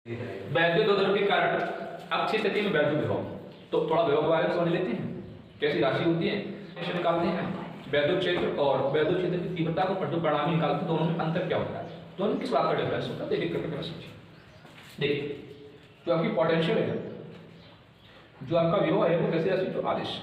वैद्युत द्वंद्व के कारण अक्षीय स्थिति में वैद्युत विभव। तो थोड़ा विभव के बारे में समझ लेते हैं, कैसी राशि होती है, कैसे निकालते हैं। वैद्युत क्षेत्र और वैद्युत क्षेत्र की तीव्रता को जो परिणामी निकालते हैं, दोनों में अंतर क्या होता है, दोनों किस बात का डिफरेंस होता है, देखिए करके समझिए। देखिए जो आपकी पोटेंशियल है, जो आपका विभव है वो कैसी राशि, जो आदिश,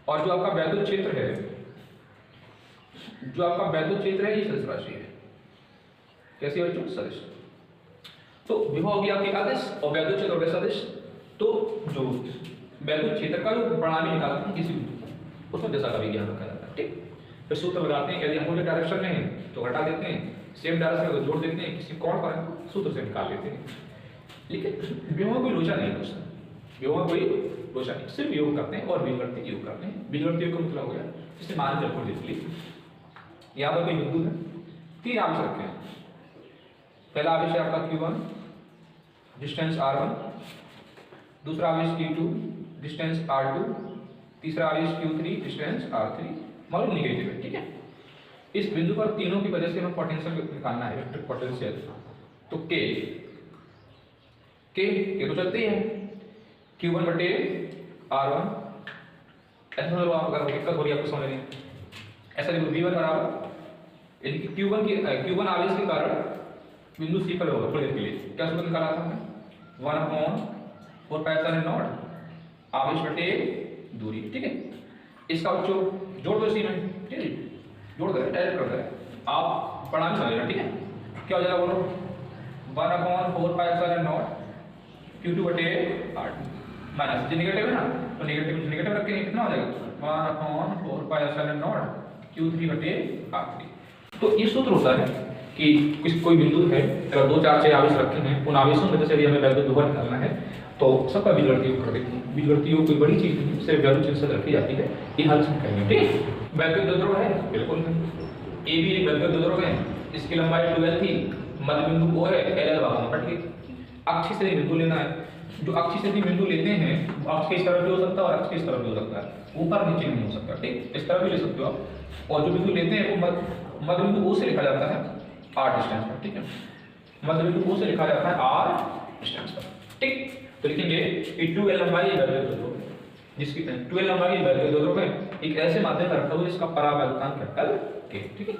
और जो आपका वैद्युत क्षेत्र है, जो आपका वैद्युत क्षेत्र है ये सदिश राशि है। कैसी है, सदिश। तो विभव हो गया आपकी आदिश और वैद्युत क्षेत्र हो गया सदिश। तो जो वैद्युत क्षेत्र का जो परिणामी निकालते हैं किसी उसमें दिशा का भी ज्ञान रखा जाता है। ठीक, फिर सूत्र लगाते हैं, यदि अपोजिट डायरेक्शन में है तो घटा देते हैं, सेम डायरेक्शन में जोड़ देते हैं, किसी कोण पर सूत्र से निकाल लेते हैं। लेकिन विभव कोई लोचा नहीं दोस्तों, विभव कोई लोचा नहीं, सिर्फ योग करते हैं और बीजगणित योग करते हैं। बीजगणित योग का मतलब हो गया, जैसे मान लीजिए देख लीजिए यहाँ पर कोई बिंदु है, तीन आवेश रखे हैं। पहला आवेश है आपका Q1 डिस्टेंस R1, दूसरा आवेश Q2 डिस्टेंस R2, तीसरा आवेश Q3 डिस्टेंस R3, मालूम निगेटिव है। ठीक है, इस बिंदु पर तीनों की वजह से हमें पोटेंशियल निकालना है, इलेक्ट्रिक पोटेंशियल। तो के तो चलती है Q1 बटे R1, ऐसा मतलब आप अगर दिक्कत हो रही है आपको समझ नहीं, ऐसा देखो V1 बराबर यदि Q1 आवेश के कारण बिंदु C पर होगा थोड़ी देर के लिए, क्या सूत्र निकाला था हमने, 1/4πε0 आवेश बटे दूरी। ठीक है, इसका जोड़ दो इसी में, ठीक है, जोड़ दे डायरेक्ट कर दे, आप परिणाम समझना। ठीक है, क्या हो जाएगा बोलो, 1/4πε0 Q2 बटे R2 माइनस, जो नेगेटिव है ना तो नेगेटिव रखेंगे, कितना हो जाएगा 1/4πε0 Q3 बटे R3। तो ये सूत्र होता है कि कोई बिंदु है, अगर 2 4 6 आवेश रखे हैं, उन आवेशों में से भी हमें वैद्युत विभव निकालना है तो सबका बीजगणित योग कर देते हैं। बीजगणित योग कोई बड़ी चीज नहीं, सिर्फ वैद्युत चिन्ह से रखी जाती है, ये हल से कहेंगे। ठीक है, वैद्युत द्वंद्व है, बिल्कुल ए भी एक वैद्युत द्वंद्व है, इसकी लंबाई 12 थी, मध्य बिंदु O है, L भागों में कट गई। अक्ष से बिंदु लेना है, जो अक्ष से बिंदु लेते हैं अक्ष के इस तरफ भी हो सकता है और अक्ष के इस तरफ भी हो सकता है, ऊपर नीचे नहीं हो सकता। ठीक, इस तरफ भी ले सकते हो आप, और जो बिंदु लेते हैं वो मध्य बिंदु O से लिखा जाता है R डिस्टेंस पर। ठीक है, मध्य बिंदु O से लिखा जाता है R डिस्टेंस पर। ठीक, तो लिखेंगे कि 2L लंबाई वैद्युत द्वंद्व, जिसकी 2L लंबाई वैद्युत द्वंद्व में एक ऐसे माध्यम पर रखा हुआ जिसका परावैद्युतांक कैपिटल K। ठीक है,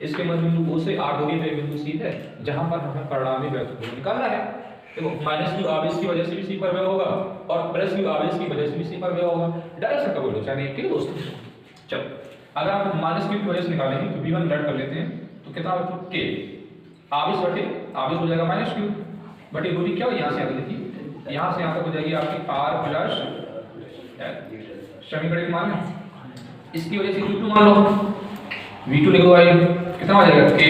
इसके मध्य बिंदु O से R दूरी पे बिंदु C है, जहां पर हमें परिणामी वैद्युत द्वंद्व निकालना है। देखो -q आवेश की वजह से भी C पर विभव होगा और +q आवेश की वजह से भी C पर विभव होगा, डायरेक्शन का कोई लोचा नहीं है। ठीक है दोस्तों, चलो अगर आप -q की वजह से निकालेंगे तो V1 लेट कर लेते हैं, तो कितना बच्चों K आवेश बटे आवेश हो जाएगा -q बटे दूरी, क्या हो यहाँ से आगे देखिए, यहाँ से यहाँ तक हो जाएगी आपकी R प्लस समीकरण मान लो, इसकी वजह से V2 मान लो, V2 लिखो भाई, कितना हो जाएगा K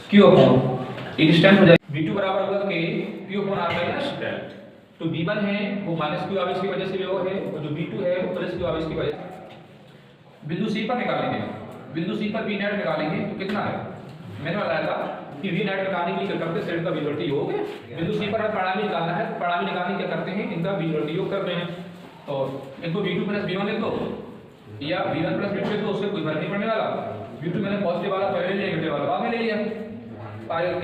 Q अपॉन ये डिस्टेंस हो जाएगा, V2 बराबर होगा K Q upon R minus del. तो V1 है वो -q आवेश की वजह से विभव है, और जो V2 है वो +q आवेश की वजह से। बिंदु C पर निकालेंगे, बिंदु C पर V नेट निकालेंगे तो कितना है, मैंने बताया था कि V नेट निकालने के लिए क्या करते हैं, सेट का बीजगणित योग है। बिंदु C पर परिणामी निकालना है, परिणामी निकालने क्या करते हैं, इनका बीजगणित योग करते हैं। तो एक तो V2 + V1 लिख दो या V1 + V2 लिख दो, उससे कोई फर्क नहीं पड़ने वाला। V2 मैंने पॉजिटिव वाला पहले लिया, नेगेटिव वाला बाद में ले लिया, पाई K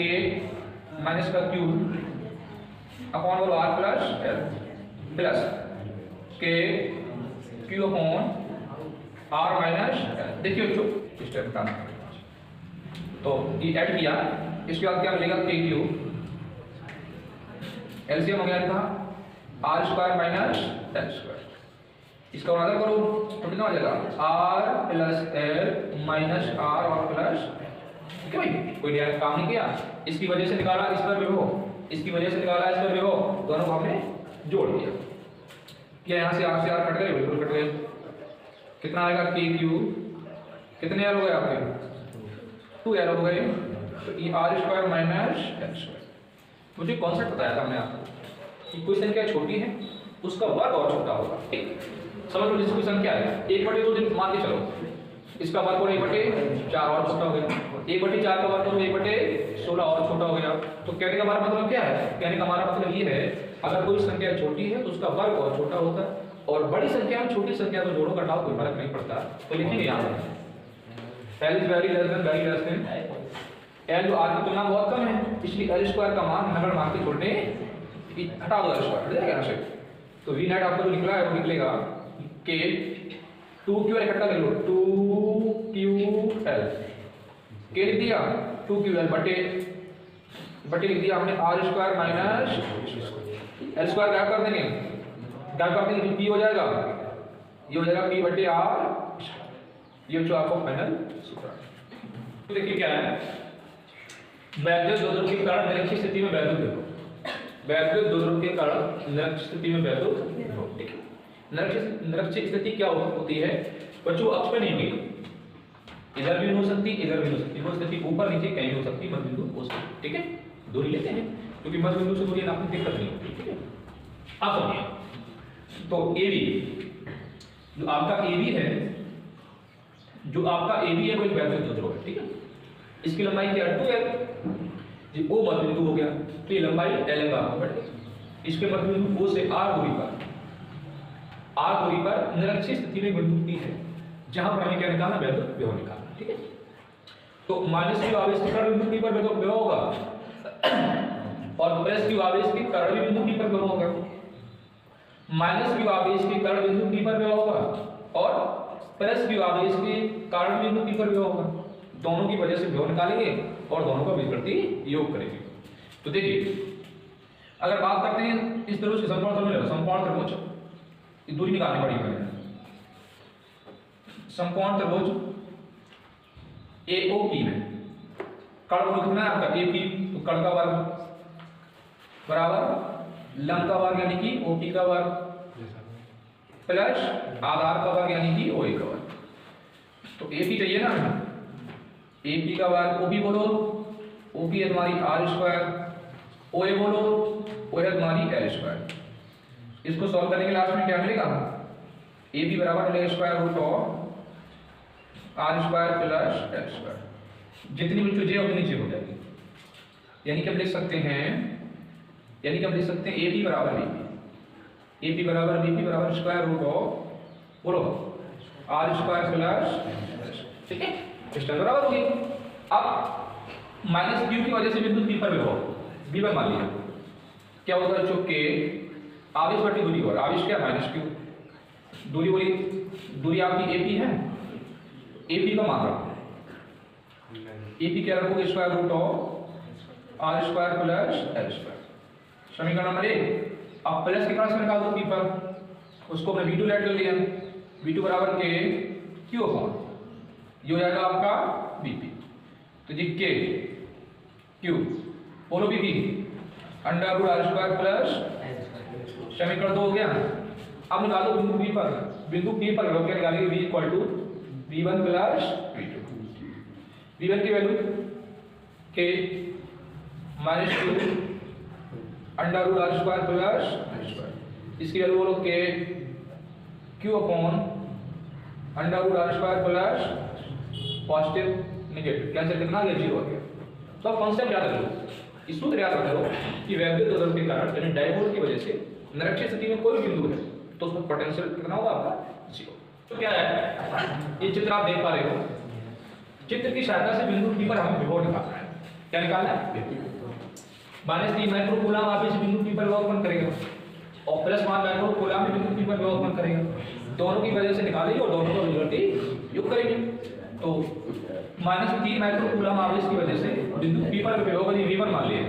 माइनस का Q अपॉन और R plus K Q upon R minus, देखिए बच्चों इस टाइप का, तो ये ऐड किया, इसके बाद क्या मिलेगा KQ, एलसीएम हो गया था R² माइनस L², इसका गुणा करो तो कितना हो जाएगा R plus L minus R और प्लस, ठीक है भाई, कोई नया काम नहीं किया, इसकी वजह से निकाला इस पर विभव, इसकी वजह से निकाला इस पर विभव, दोनों को हमने जोड़ दिया। क्या यहाँ से R कट गए, बिल्कुल कट गए, कितना आएगा KQ, कितने L हो गए आपके 2L हो गए, तो ये R² माइनस L²। मुझे कॉन्सेप्ट बताया था हमने आपको कि कोई संख्या छोटी है उसका वर्ग और छोटा होगा। ठीक, समझ लो, जैसे कोई संख्या है 1/2 मान के चलो, इसका वर्ग और 1/4 और छोटा हो गया, 1/4 का वर्ग और 1/16 और छोटा हो गया। तो कहने का हमारा मतलब क्या है, कहने का हमारा मतलब ये है अगर कोई संख्या छोटी है तो उसका वर्ग और छोटा होता है, और बड़ी संख्या में छोटी संख्या को जोड़ो घटाओ कोई फर्क नहीं पड़ता। तो लिखेंगे यहाँ पर L is very less than L जो आर की तुलना में बहुत कम है, इसलिए एल स्क्वायर का मान 100 मान के छोड़ने हटा दो एल स्क्वायर, हट जाएगा ना से। तो वी नेट आपको जो निकला है वो निकलेगा के 2q इकट्ठा कर लो 2ql, के लिख दिया 2ql बटे लिख दिया हमने r square minus l square गायब कर देंगे, तो पी हो जाएगा, ये हो जाएगा पी बटे आर, ये जो आपको फाइनल सूत्र। तो देखिए क्या है, वैद्युत द्वंद्व के कारण निरक्षीय स्थिति में वैद्युत देखो, वैद्युत द्वंद्व के कारण निरक्षीय स्थिति में वैद्युत देखो, ठीक है। निरक्षीय स्थिति क्या होती है बच्चों, अक्ष पे नहीं होगी, इधर भी हो सकती, इधर भी हो सकती, वो स्थिति ऊपर नीचे कहीं हो सकती, मध्य बिंदु हो सकती, ठीक है। दूरी लेते हैं क्योंकि मध्य बिंदु से दूरी नापने दिक्कत नहीं होती, ठीक है। अब सुनिए, तो AB जो आपका AB है, जो आपका AB है वो एक वैद्युत द्वंद्व है, ठीक है। इसकी लंबाई क्या है 2l, जी O मध्य बिंदु हो गया, तो ये लंबाई l का होगा, इसके मध्य बिंदु O से r दूरी पर निरक्षीय स्थिति में बिंदु P है, जहां पर हमें क्या निकालना, वैद्युत विभव निकालना, ठीक है। तो माइनस q आवेश के कारण बिंदु P पर वैद्युत विभव होगा और प्लस q आवेश के कारण भी बिंदु P पर विभव होगा, माइनस q आवेश के कारण बिंदु P पर विभव होगा और प्लस q आवेश के कारण बिंदु P पर विभव होगा। दोनों की वजह से विभव निकालेंगे और दोनों का व्युत्पत्ति योग करेंगे। तो देखिए, अगर बात करते हैं इस त्रिभुज के समकोण त्रिभुज, समकोण त्रिभुज की दूरी निकालनी पड़ेगी हमें। समकोण त्रिभुज AOP में कर्ण कितना है आपका AP, तो कर्ण का वर्ग बराबर लंब का वर्ग यानी कि OP का वर्ग प्लस आधार का वर्ग यानी कि OA का वर्ग। तो AP चाहिए ना, AP का वर्ग OP बोलो, OP है तुम्हारी r स्क्वायर, OA बोलो, OA है तुम्हारी l स्क्वायर। इसको सॉल्व करने के लास्ट में क्या मिलेगा, AB बराबर l square root of r square plus l square, जितनी भी चीजें उतनी नीचे हो जाएगी, यानी कि हम लिख सकते हैं AP बराबर BP बराबर स्क्वायर रूट ऑफ बोलो r स्क्वायर प्लस, ठीक है, इस टाइम बराबर होगी। अब माइनस q की वजह से बिंदु P पर विभव V1 मान लिया, क्या होगा बच्चों के आवेश बटी दूरी और आवेश क्या माइनस q, दूरी बोली दूरी आपकी AP है, AP का मान रखो, AP क्या रखोगे square root of r square plus l square. समीकरण नंबर 1, अब प्लस के क्रॉस में निकाल दो P पर, उसको हमने V2 लेट कर लिया, V2 बराबर के Q अपॉन ये हो जाएगा आपका BP, तो जी K Q बोलो BP under root r square plus, समीकरण 2 हो गया। अब निकालो बिंदु P पर क्या निकालेंगे, V equal to V1 plus V1 की value K minus Q under root r square plus, इसकी वैल्यू बोलो K Q upon under root r square plus positive negative cancel कितना आ गया, 0 आ गया। तो अब कॉन्सेप्ट याद रखो, इस सूत्र याद रखो कि वैद्युत द्वंद्व के कारण यानी डायपोल की वजह से निरक्षीय स्थिति में कोई बिंदु है तो उसमें पोटेंशियल कितना होगा आपका, 0। तो क्या है, ये चित्र आप देख पा रहे हो, चित्र की सहायता से बिंदु P पर हमें विभव निकालना है। क्या निकालना है, -3 माइक्रो कूलम आवेश बिंदु P पर विभव उत्पन्न करेगा और +1 माइक्रो कूलम भी बिंदु P पर विभव उत्पन्न करेगा, दोनों की वजह से निकालेंगे और दोनों का व्युत्पत्ति योग करेंगे। तो -3 माइक्रो कूलम आवेश की वजह से बिंदु P पर विभव V1 मान लिया,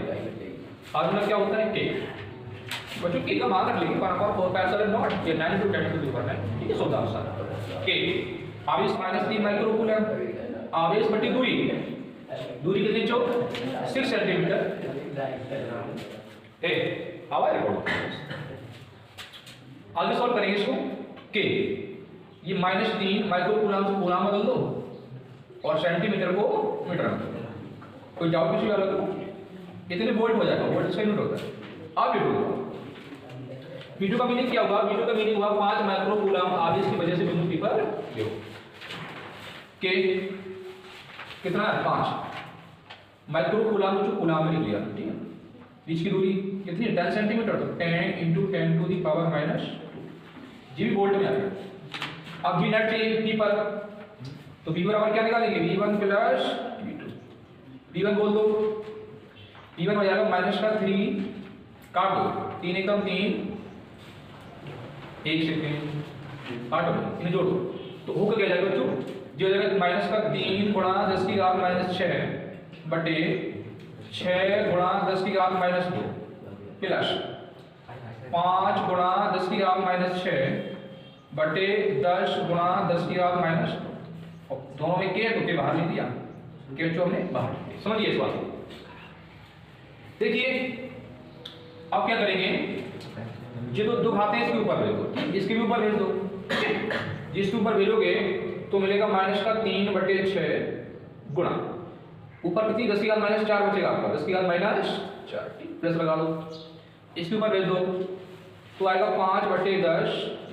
फॉर्मूला क्या होता है K, बच्चों K का मान रख लेंगे 1/4 ये 9 × 10⁻⁹, ठीक है, शोधा अनुसार K आवेश -3 माइक्रो कूलम, आवेश बटी दूरी कितनी 6 सेंटीमीटर, आवाज रिकॉर्ड आगे सॉल्व करेंगे इसको। K ये -3 माइक्रो कूलम से कूलम बदल दो और सेंटीमीटर को मीटर में बदल दो, कोई डाउट किसी वाला को, कितने वोल्ट हो जाएगा, वोल्ट इसका यूनिट होता है। अब V2 का मीनिंग क्या हुआ, V2 का मीनिंग हुआ 5 माइक्रो कूलम आवेश की वजह से बिंदु P पर K कितना है 5 माइक्रो कूलम, जो कूलम में लिख लिया, ठीक है। बीच की दूरी कितनी है 10 सेंटीमीटर, तो 10 × 10⁻⁻², जी वोल्ट में आ गया। अब V नेट चाहिए P पर, तो V बराबर क्या निकालेंगे, V1 प्लस V2, v1 बोल दो, v1 हो जाएगा माइनस का 3 काट दो, 3 एकदम 3 1 सेकेंड काटो, इन्हें जोड़ो तो होगा क्या जाएगा बच्चों, जो हो जाएगा माइनस का 3 गुणा 10 की घात माइनस 6 बटे 6 गुणा 10 की घात माइनस 2 प्लस 5 गुणा 10 की घात माइनस 6 बटे 10 गुणा 10 की घात माइनस 2। और दोनों में के तो के बाहर ले दिया, के बच्चों हमने बाहर ले दिया। समझिए इस बात को। देखिए अब क्या करेंगे, ये तो दो घाते हैं इसके ऊपर भेज दो, इसके भी ऊपर भेज दो, जिसके ऊपर भेजोगे तो मिलेगा माइनस का 3 बटे 6 गुणा ऊपर कितनी 10 की घात माइनस 4 बचेगा आपका, 10 की घात माइनस 4 प्लस लगा लो, इसके ऊपर भेज दो तो आएगा 5 बटे 10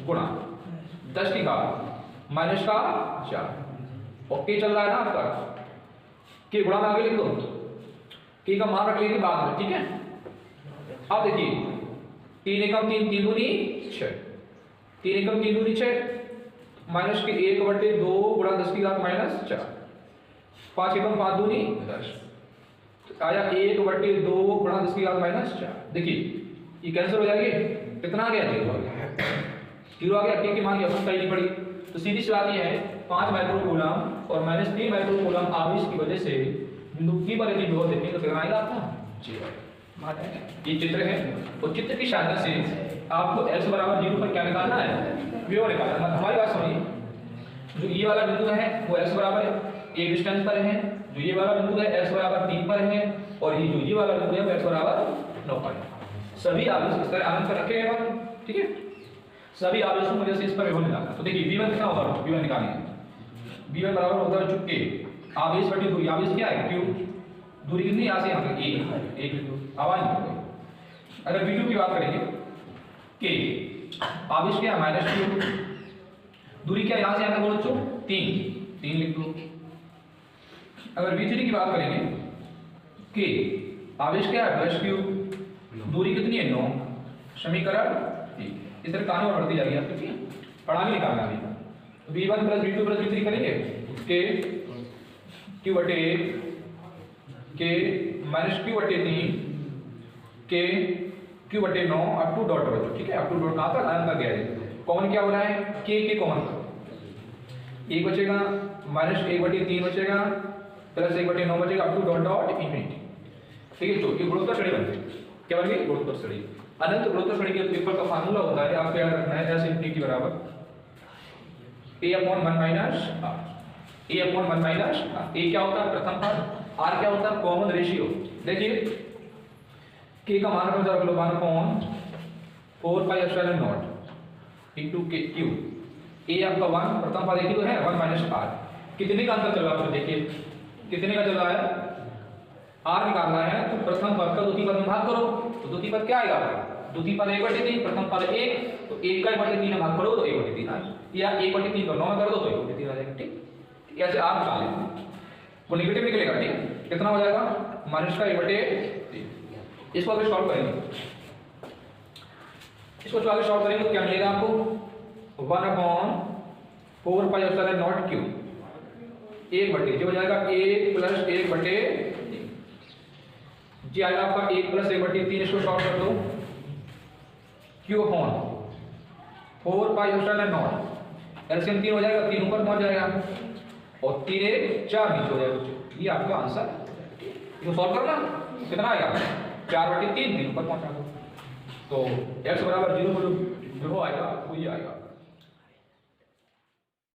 गुणा 10 की घात माइनस का 4 और के चल रहा है ना आपका, के गुणा में आगे लिख दो, के का मान रख लेंगे बाद में, ठीक है। अब देखिए 3 एकम 3 3 दूनी 6, 3 एकम 3 दूनी 6 माइनस के 1 बटे 2 गुणा 10 की घात माइनस 4, 5 एकम 5 दूनी 10 तो आया 1 बटे 2 गुणा 10 की घात माइनस 4। देखिए ये कैंसिल हो जाएगी, कितना आ गया 0 आ गया, 0 आ गया, के की मान की आवश्यकता ही नहीं पड़ी। तो सीधी सी बात ये है 5 माइक्रोकूलम और माइनस 3 माइक्रोकूलम आवेश की वजह से बिंदु P पर यदि विभव देखें तो कितना आएगा आपका 0। ये चित्र है और चित्र की सहायता से आपको x बराबर 0 पर क्या निकालना है, विभव निकालना है। हमारी बात सुनिए, जो ये वाला बिंदु है वो x बराबर 1 डिस्टेंस पर है, जो ये वाला बिंदु है x बराबर 3 पर है और ये जो ये वाला बिंदु है वो x बराबर 9 पर है। सभी आवेश इस तरह आनंद कर रखे हैं, ठीक है, सभी आवेशों की वजह से इस पर विभव निकालना। तो देखिए v1 कितना होगा, v1 निकालेंगे, v1 बराबर होता है चुप के आवेश बटी दूरी, आवेश क्या है q, दूरी कितनी यहाँ से यहाँ तक 1 आवाज नहीं होगी। अगर v2 की बात करेंगे k आवेश क्या है माइनस q, दूरी क्या यहाँ से यहाँ तक बोलो बच्चों 3 लिख दो। अगर v3 की बात करेंगे k आवेश क्या है प्लस q, दूरी कितनी है 9, समीकरण इस तरह कहानी और बढ़ती जाएगी आपकी, ठीक है, पढ़ा भी निकालना अभी। v1 plus v2 plus v3 करेंगे k q बटे के माइनस q बटे 3 के q बटे 9 अप टू डॉट बच्चों, ठीक है, अप टू डॉट कहाँ तक अनंत तक गया है। कॉमन क्या हो रहा है, के कॉमन कर 1 बचेगा माइनस 1 बटे 3 बचेगा प्लस 1 बटे 9 बचेगा up to dot dot infinity, ठीक है। तो ये गुणोत्तर श्रेणी बन गई, क्या बन गई गुणोत्तर श्रेणी। अनंत गुणोत्तर श्रेणी के पेपर का फार्मूला होता है, आपको याद रखना है s इनफिनिटी बराबर a/1 minus r, a/1 minus r। a क्या होता है प्रथम पद, r क्या होता है कॉमन रेशियो। देखिए k का मान रख लो 1/4 pi epsilon not into q, a आपका 1 प्रथम पद एक ही तो है 1 माइनस r। कितने का अंतर चल रहा है, देखिए कितने का चल रहा है, r निकालना है तो प्रथम पद का द्वितीय पद में भाग करो, तो द्वितीय पद क्या आएगा, द्वितीय पद 1/3, प्रथम पद 1 तो 1 का 1/3 में भाग करो तो 1/3 आएगा, या 1/3 को 9 में कर दो तो 1/3 आ जाएगा, ठीक। ऐसे r निकाल लेते वो नेगेटिव निकलेगा, ठीक, कितना हो जाएगा माइनस का 1/3। इसको अगर सॉल्व करेंगे, इसको जो आगे सॉल्व करेंगे तो क्या मिलेगा आपको 1/4 पाई एप्सिलॉन नॉट q 1/, जो हो जाएगा 1 प्लस 1/3 जी आएगा आपका 1 प्लस 1/3। इसको सॉल्व कर दो q/4 pi epsilon not, LCM 3 हो जाएगा, 3 ऊपर पहुंच जाएगा और 3 1 4 नीचे हो जाएगा। ये आपका आंसर, इसको सॉल्व करना कितना आएगा 4/3 3 ऊपर पहुंचा दो, तो x बराबर 0 जो आएगा वो ये आएगा।